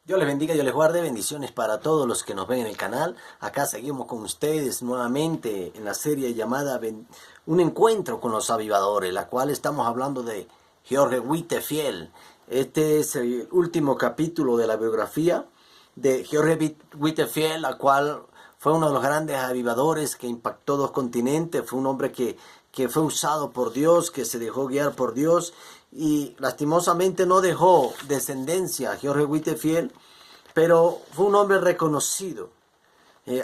Dios les bendiga, Dios les guarde, bendiciones para todos los que nos ven en el canal. Acá seguimos con ustedes nuevamente en la serie llamada Un encuentro con los avivadores, la cual estamos hablando de George Whitefield. Este es el último capítulo de la biografía de George Whitefield, la cual fue uno de los grandes avivadores que impactó dos continentes. Fue un hombre que fue usado por Dios, que se dejó guiar por Dios y lastimosamente no dejó descendencia George Whitefield, pero fue un hombre reconocido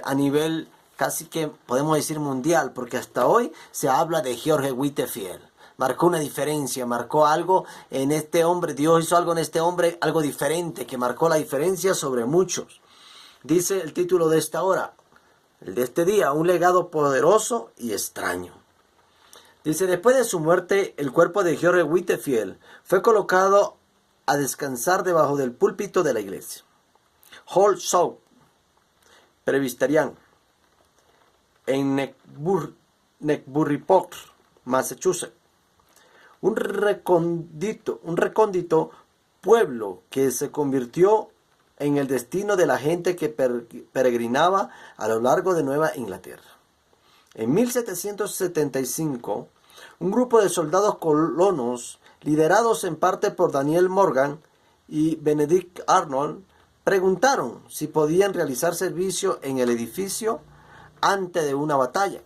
a nivel casi que podemos decir mundial, porque hasta hoy se habla de George Whitefield. Marcó una diferencia, marcó algo en este hombre, Dios hizo algo en este hombre, algo diferente, que marcó la diferencia sobre muchos. Dice el título de esta hora, el de este día, un legado poderoso y extraño. Dice, después de su muerte, el cuerpo de George Whitefield fue colocado a descansar debajo del púlpito de la iglesia. Old South Presbyterian, en Neckburyport, Massachusetts. Un recóndito pueblo que se convirtió en el destino de la gente que peregrinaba a lo largo de Nueva Inglaterra. En 1775, un grupo de soldados colonos, liderados en parte por Daniel Morgan y Benedict Arnold, preguntaron si podían realizar servicio en el edificio antes de una batalla.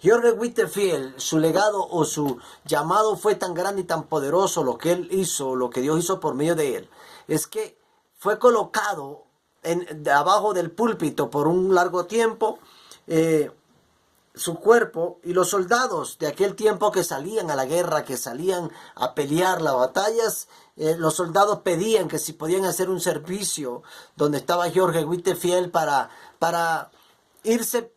George Whitefield, su legado o su llamado fue tan grande y tan poderoso, lo que él hizo, lo que Dios hizo por medio de él, es que fue colocado abajo del púlpito por un largo tiempo. Su cuerpo y los soldados de aquel tiempo que salían a la guerra, que salían a pelear las batallas, los soldados pedían que si podían hacer un servicio donde estaba George Whitefield para irse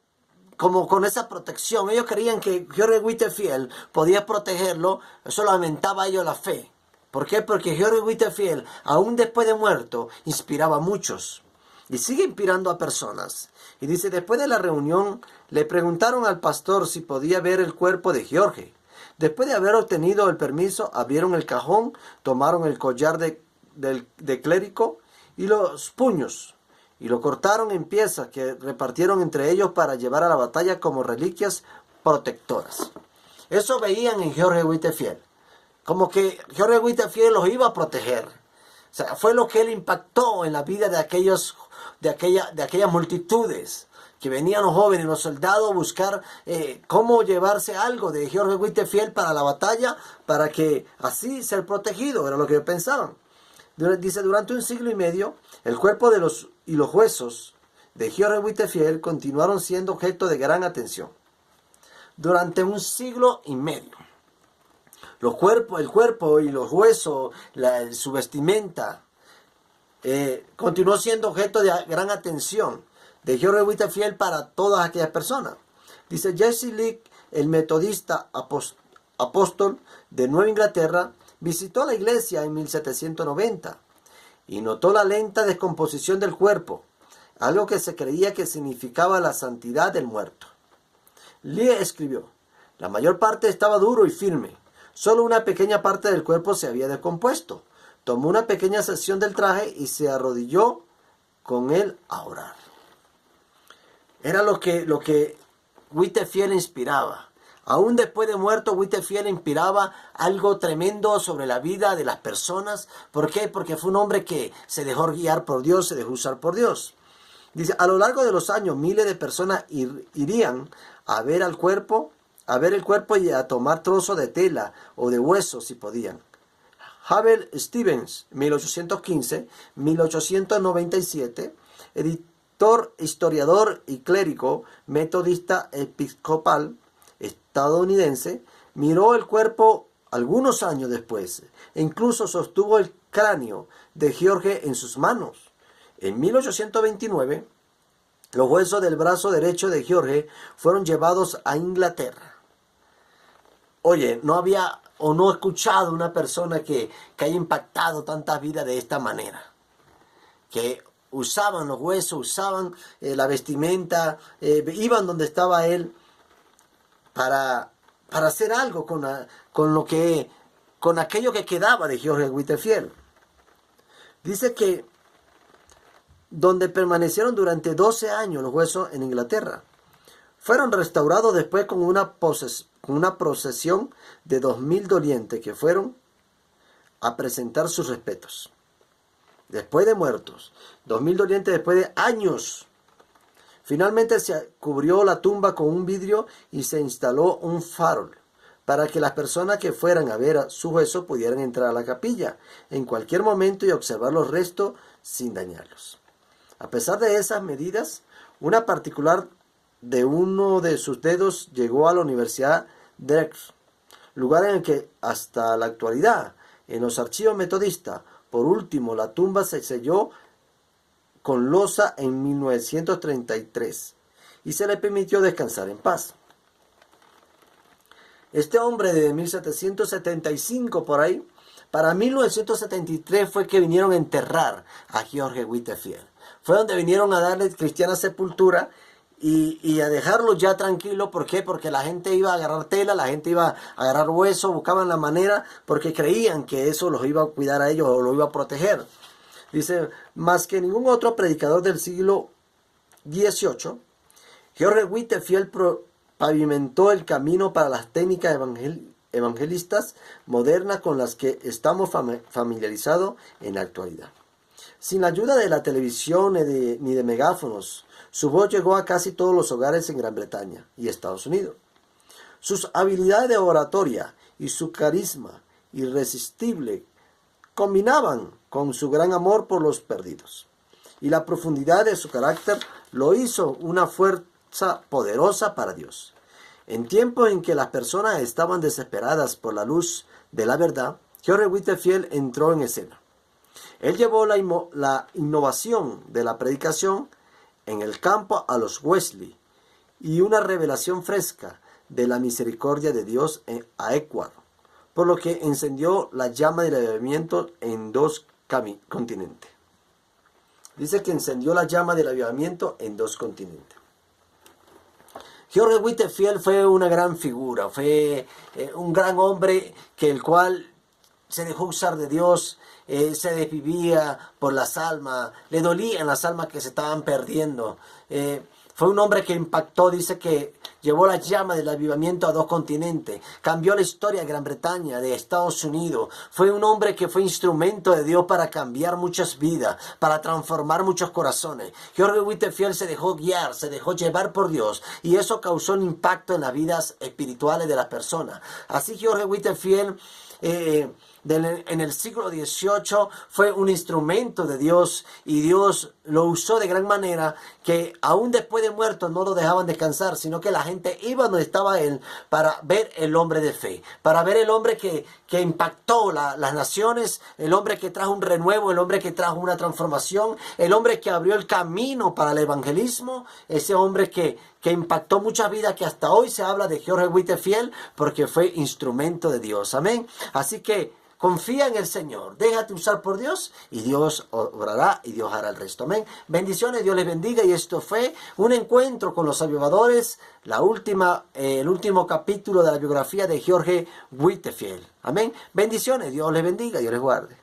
como con esa protección. Ellos creían que George Whitefield podía protegerlo, eso lo aumentaba a ellos la fe. ¿Por qué? Porque George Whitefield, aún después de muerto, inspiraba a muchos y sigue inspirando a personas. Y dice, después de la reunión, le preguntaron al pastor si podía ver el cuerpo de George. Después de haber obtenido el permiso, abrieron el cajón, tomaron el collar de clérigo y los puños, y lo cortaron en piezas que repartieron entre ellos para llevar a la batalla como reliquias protectoras. Eso veían en George Whitefield, como que George Whitefield los iba a proteger. O sea, fue lo que él impactó en la vida de aquellas multitudes que venían los jóvenes, los soldados a buscar cómo llevarse algo de George Whitefield para la batalla, para que así ser protegido, era lo que ellos pensaban. Dice, durante un siglo y medio, el cuerpo y los huesos de George Whitefield continuaron siendo objeto de gran atención. Durante un siglo y medio. El cuerpo y los huesos, su vestimenta, continuó siendo objeto de gran atención de George Whitefield para todas aquellas personas. Dice, Jesse Lee, el metodista apóstol de Nueva Inglaterra, visitó la iglesia en 1790 y notó la lenta descomposición del cuerpo, algo que se creía que significaba la santidad del muerto. Lee escribió, la mayor parte estaba duro y firme. Solo una pequeña parte del cuerpo se había descompuesto. Tomó una pequeña sección del traje y se arrodilló con él a orar. Era lo que Whitefield inspiraba. Aún después de muerto, Whitefield inspiraba algo tremendo sobre la vida de las personas. ¿Por qué? Porque fue un hombre que se dejó guiar por Dios, se dejó usar por Dios. Dice, a lo largo de los años, miles de personas irían a ver el cuerpo y a tomar trozos de tela o de hueso si podían. Abel Stevens, 1815-1897, editor, historiador y clérigo metodista episcopal estadounidense, miró el cuerpo algunos años después e incluso sostuvo el cráneo de George en sus manos. En 1829, los huesos del brazo derecho de George fueron llevados a Inglaterra. Oye, no había o no he escuchado una persona que haya impactado tantas vidas de esta manera. Que usaban los huesos, usaban la vestimenta, iban donde estaba él para hacer algo con aquello que quedaba de George Whitefield. Dice que donde permanecieron durante 12 años los huesos en Inglaterra. Fueron restaurados después con una procesión de 2000 dolientes que fueron a presentar sus respetos. Después de muertos, 2000 dolientes después de años. Finalmente se cubrió la tumba con un vidrio y se instaló un farol para que las personas que fueran a ver a su hueso pudieran entrar a la capilla en cualquier momento y observar los restos sin dañarlos. A pesar de esas medidas, una particular de uno de sus dedos llegó a la Universidad de Drexel, lugar en el que hasta la actualidad, en los archivos metodistas, por último, la tumba se selló con losa en 1933 y se le permitió descansar en paz. Este hombre de 1775 por ahí, para 1973 fue que vinieron a enterrar a George Whitefield. Fue donde vinieron a darle cristiana sepultura y a dejarlo ya tranquilo. ¿Por qué? Porque la gente iba a agarrar tela, la gente iba a agarrar hueso, buscaban la manera porque creían que eso los iba a cuidar a ellos o los iba a proteger. Dice, más que ningún otro predicador del siglo XVIII, George Whitefield pavimentó el camino para las técnicas evangelistas modernas con las que estamos familiarizados en la actualidad. Sin la ayuda de la televisión ni de megáfonos, su voz llegó a casi todos los hogares en Gran Bretaña y Estados Unidos. Sus habilidades de oratoria y su carisma irresistible combinaban con su gran amor por los perdidos. Y la profundidad de su carácter lo hizo una fuerza poderosa para Dios. En tiempos en que las personas estaban desesperadas por la luz de la verdad, George Whitefield entró en escena. Él llevó la innovación de la predicación en el campo a los Wesley y una revelación fresca de la misericordia de Dios a Ecuador, por lo que encendió la llama del avivamiento en 2 continentes. Dice que encendió la llama del avivamiento en 2 continentes. George Whitefield fue una gran figura, fue un gran hombre el cual se dejó usar de Dios, se desvivía por las almas, le dolían las almas que se estaban perdiendo. Fue un hombre que impactó, dice que llevó la llama del avivamiento a 2 continentes, cambió la historia de Gran Bretaña, de Estados Unidos. Fue un hombre que fue instrumento de Dios para cambiar muchas vidas, para transformar muchos corazones. George Whitefield se dejó guiar, se dejó llevar por Dios y eso causó un impacto en las vidas espirituales de las personas. Así George Whitefield en el siglo XVIII fue un instrumento de Dios y Dios lo usó de gran manera que aún después de muerto no lo dejaban descansar, sino que la gente iba donde estaba él para ver el hombre de fe, para ver el hombre que impactó las naciones, el hombre que trajo un renuevo, el hombre que trajo una transformación, el hombre que abrió el camino para el evangelismo, ese hombre que impactó muchas vidas, que hasta hoy se habla de George Whitefield porque fue instrumento de Dios. Amén. Así que confía en el Señor, déjate usar por Dios y Dios obrará y Dios hará el resto. Amén. Bendiciones, Dios les bendiga. Y esto fue un encuentro con los avivadores, el último capítulo de la biografía de George Whitefield. Amén. Bendiciones, Dios les bendiga, Dios les guarde.